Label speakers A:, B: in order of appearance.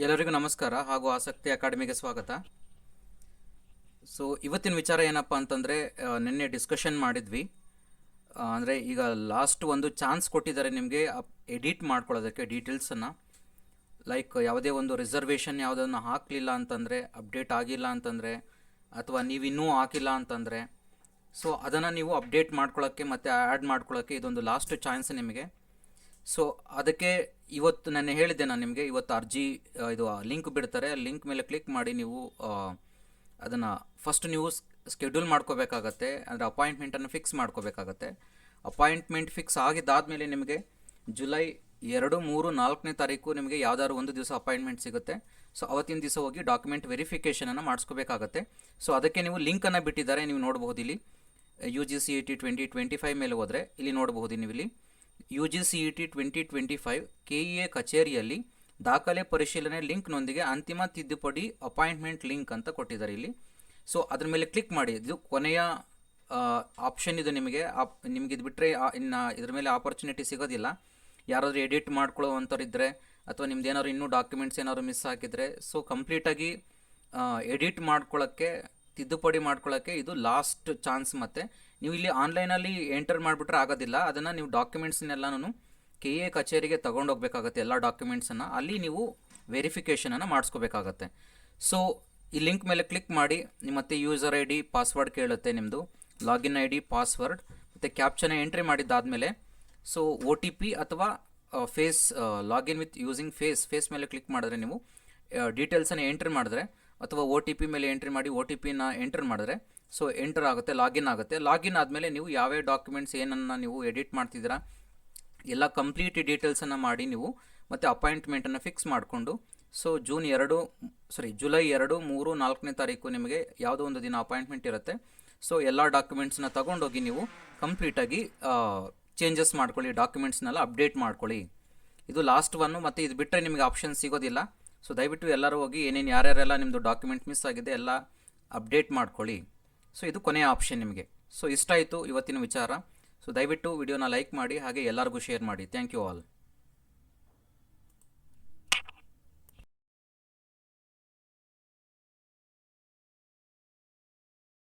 A: ಎಲ್ಲರಿಗೂ ನಮಸ್ಕಾರ ಹಾಗೂ ಆಸಕ್ತಿ ಅಕಾಡೆಮಿಗೆ ಸ್ವಾಗತ. ಸೊ ಇವತ್ತಿನ ವಿಚಾರ ಏನಪ್ಪ ಅಂತಂದರೆ, ನಿನ್ನೆ ಡಿಸ್ಕಷನ್ ಮಾಡಿದ್ವಿ. ಅಂದರೆ ಈಗ ಲಾಸ್ಟ್ ಒಂದು ಚಾನ್ಸ್ ಕೊಟ್ಟಿದ್ದಾರೆ ನಿಮಗೆ ಎಡಿಟ್ ಮಾಡ್ಕೊಳ್ಳೋದಕ್ಕೆ ಡೀಟೇಲ್ಸನ್ನು. ಲೈಕ್ ಯಾವುದೇ ಒಂದು ರಿಸರ್ವೇಷನ್ ಯಾವುದನ್ನು ಹಾಕಲಿಲ್ಲ ಅಂತಂದರೆ, ಅಪ್ಡೇಟ್ ಆಗಿಲ್ಲ ಅಂತಂದರೆ, ಅಥವಾ ನೀವಿನ್ನೂ ಹಾಕಿಲ್ಲ ಅಂತಂದರೆ, ಸೊ ಅದನ್ನು ನೀವು ಅಪ್ಡೇಟ್ ಮಾಡ್ಕೊಳ್ಳೋಕ್ಕೆ ಮತ್ತು ಆ್ಯಡ್ ಮಾಡ್ಕೊಳ್ಳೋಕ್ಕೆ ಇದೊಂದು ಲಾಸ್ಟ್ ಚಾನ್ಸ್ ನಿಮಗೆ. ಸೊ ಅದಕ್ಕೆ ಇವತ್ತು ನಾನು ಹೇಳಿದ್ದೆ, ನಾನು ನಿಮಗೆ ಇವತ್ತು ಅರ್ಜಿ ಇದು ಲಿಂಕ್ ಬಿಡ್ತಾರೆ. ಲಿಂಕ್ ಮೇಲೆ ಕ್ಲಿಕ್ ಮಾಡಿ ನೀವು ಅದನ್ನು ಫಸ್ಟ್ ನೀವು ಸ್ಕೆಡ್ಯೂಲ್ ಮಾಡ್ಕೋಬೇಕಾಗತ್ತೆ. ಅಂದರೆ ಅಪಾಯಿಂಟ್ಮೆಂಟನ್ನು ಫಿಕ್ಸ್ ಮಾಡ್ಕೋಬೇಕಾಗತ್ತೆ. ಅಪಾಯಿಂಟ್ಮೆಂಟ್ ಫಿಕ್ಸ್ ಆಗಿದ್ದಾದಮೇಲೆ ನಿಮಗೆ ಜುಲೈ 2, 3, 4ನೇ ತಾರೀಕು ನಿಮಗೆ ಯಾವುದಾದ್ರು ಒಂದು ದಿವಸ ಅಪಾಯಿಂಟ್ಮೆಂಟ್ ಸಿಗುತ್ತೆ. ಸೊ ಅವತ್ತಿನ ದಿವಸ ಹೋಗಿ ಡಾಕ್ಯುಮೆಂಟ್ ವೆರಿಫಿಕೇಷನನ್ನು ಮಾಡಿಸ್ಕೋಬೇಕಾಗತ್ತೆ. ಸೊ ಅದಕ್ಕೆ ನೀವು ಲಿಂಕನ್ನು ಬಿಟ್ಟಿದ್ದಾರೆ, ನೀವು ನೋಡಬಹುದು ಇಲ್ಲಿ. UGCET 2025 ಮೇಲೆ ಹೋದರೆ ಇಲ್ಲಿ ನೋಡಬಹುದು ನೀವು ಇಲ್ಲಿ UGCET 2025 KEA ಕಚೇರಿಯಲ್ಲಿ ದಾಖಲೆ ಪರಿಶೀಲನೆ ಲಿಂಕ್ನೊಂದಿಗೆ ಅಂತಿಮ ತಿದ್ದುಪಡಿ ಅಪಾಯಿಂಟ್ಮೆಂಟ್ ಲಿಂಕ್ ಅಂತ ಕೊಟ್ಟಿದ್ದಾರೆ ಇಲ್ಲಿ. ಸೊ ಅದ್ರ ಮೇಲೆ ಕ್ಲಿಕ್ ಮಾಡಿ. ಇದು ಕೊನೆಯ ಆಪ್ಷನ್ ಇದು ನಿಮಗೆ. ಇದು ಬಿಟ್ಟರೆ ಇನ್ನು ಇದ್ರ ಮೇಲೆ ಆಪರ್ಚುನಿಟಿ ಸಿಗೋದಿಲ್ಲ. ಯಾರಾದರೂ ಎಡಿಟ್ ಮಾಡ್ಕೊಳ್ಳೋವಂಥವ್ರಿದ್ದರೆ ಅಥವಾ ನಿಮ್ದು ಏನಾದ್ರು ಇನ್ನೂ ಡಾಕ್ಯುಮೆಂಟ್ಸ್ ಏನಾದ್ರು ಮಿಸ್ ಹಾಕಿದರೆ, ಸೊ ಕಂಪ್ಲೀಟಾಗಿ ಎಡಿಟ್ ಮಾಡ್ಕೊಳ್ಳೋಕ್ಕೆ, ತಿದ್ದುಪಡಿ ಮಾಡ್ಕೊಳ್ಳೋಕ್ಕೆ ಇದು ಲಾಸ್ಟ್ ಚಾನ್ಸ್. ಮತ್ತು ನೀವು ಇಲ್ಲಿ ಆನ್ಲೈನಲ್ಲಿ ಎಂಟರ್ ಮಾಡಿಬಿಟ್ರೆ ಆಗೋದಿಲ್ಲ. ಅದನ್ನು ನೀವು ಡಾಕ್ಯುಮೆಂಟ್ಸ್ನೆಲ್ಲನೂ KEA ಕಚೇರಿಗೆ ತೊಗೊಂಡೋಗ್ಬೇಕಾಗತ್ತೆ. ಎಲ್ಲ ಡಾಕ್ಯುಮೆಂಟ್ಸನ್ನು ಅಲ್ಲಿ ನೀವು ವೆರಿಫಿಕೇಷನನ್ನು ಮಾಡಿಸ್ಕೋಬೇಕಾಗತ್ತೆ. ಸೊ ಈ ಲಿಂಕ್ ಮೇಲೆ ಕ್ಲಿಕ್ ಮಾಡಿ. ಮತ್ತು ಯೂಸರ್ ID ಪಾಸ್ವರ್ಡ್ ಕೇಳುತ್ತೆ, ನಿಮ್ಮದು ಲಾಗಿನ್ ID ಪಾಸ್ವರ್ಡ್ ಮತ್ತು ಕ್ಯಾಪ್ಚನ ಎಂಟ್ರಿ ಮಾಡಿದ್ದಾದಮೇಲೆ ಸೊ OTP ಅಥವಾ face login with using face ಮೇಲೆ ಕ್ಲಿಕ್ ಮಾಡಿದ್ರೆ ನೀವು ಡೀಟೇಲ್ಸನ್ನು ಎಂಟ್ರಿ ಮಾಡಿದ್ರೆ, ಅಥವಾ OTP ಮೇಲೆ ಎಂಟ್ರಿ ಮಾಡಿ OTPನ ಎಂಟ್ರ್ ಮಾಡಿದ್ರೆ ಸೊ ಎಂಟರ್ ಆಗುತ್ತೆ, ಲಾಗಿನ್ ಆಗುತ್ತೆ. ಲಾಗಿನ್ ಆದಮೇಲೆ ನೀವು ಯಾವ್ಯಾವ ಡಾಕ್ಯುಮೆಂಟ್ಸ್ ಏನನ್ನು ನೀವು ಎಡಿಟ್ ಮಾಡ್ತಿದ್ದೀರಾ ಎಲ್ಲ ಕಂಪ್ಲೀಟ್ ಡೀಟೇಲ್ಸನ್ನು ಮಾಡಿ ನೀವು ಮತ್ತು ಅಪಾಯಿಂಟ್ಮೆಂಟನ್ನು ಫಿಕ್ಸ್ ಮಾಡಿಕೊಂಡು, ಸೊ ಜುಲೈ 2, 3, 4ನೇ ತಾರೀಕು ನಿಮಗೆ ಯಾವುದೋ ಒಂದು ದಿನ ಅಪಾಯಿಂಟ್ಮೆಂಟ್ ಇರುತ್ತೆ. ಸೊ ಎಲ್ಲ ಡಾಕ್ಯುಮೆಂಟ್ಸನ್ನ ತೊಗೊಂಡೋಗಿ ನೀವು ಕಂಪ್ಲೀಟಾಗಿ ಚೇಂಜಸ್ ಮಾಡ್ಕೊಳ್ಳಿ, ಡಾಕ್ಯುಮೆಂಟ್ಸ್ನೆಲ್ಲ ಅಪ್ಡೇಟ್ ಮಾಡ್ಕೊಳ್ಳಿ. ಇದು ಲಾಸ್ಟ್ ಒನ್ನು. ಮತ್ತು ಇದು ಬಿಟ್ಟರೆ ನಿಮಗೆ ಆಪ್ಷನ್ ಸಿಗೋದಿಲ್ಲ. ಸೊ ದಯವಿಟ್ಟು ಎಲ್ಲರೂ ಹೋಗಿ ಯಾರ್ಯಾರೆಲ್ಲ ನಿಮ್ಮದು ಡಾಕ್ಯುಮೆಂಟ್ ಮಿಸ್ ಆಗಿದೆ ಎಲ್ಲ ಅಪ್ಡೇಟ್ ಮಾಡ್ಕೊಳ್ಳಿ. ಸೊ ಇದು ಕೊನೆಯ ಆಪ್ಷನ್ ನಿಮಗೆ. ಸೊ ಇಷ್ಟ ಆಯಿತು ಇವತ್ತಿನ ವಿಚಾರ. ಸೊ ದಯವಿಟ್ಟು ವಿಡಿಯೋನ ಲೈಕ್ ಮಾಡಿ, ಹಾಗೆ ಎಲ್ಲರಿಗೂ ಶೇರ್ ಮಾಡಿ. Thank you all.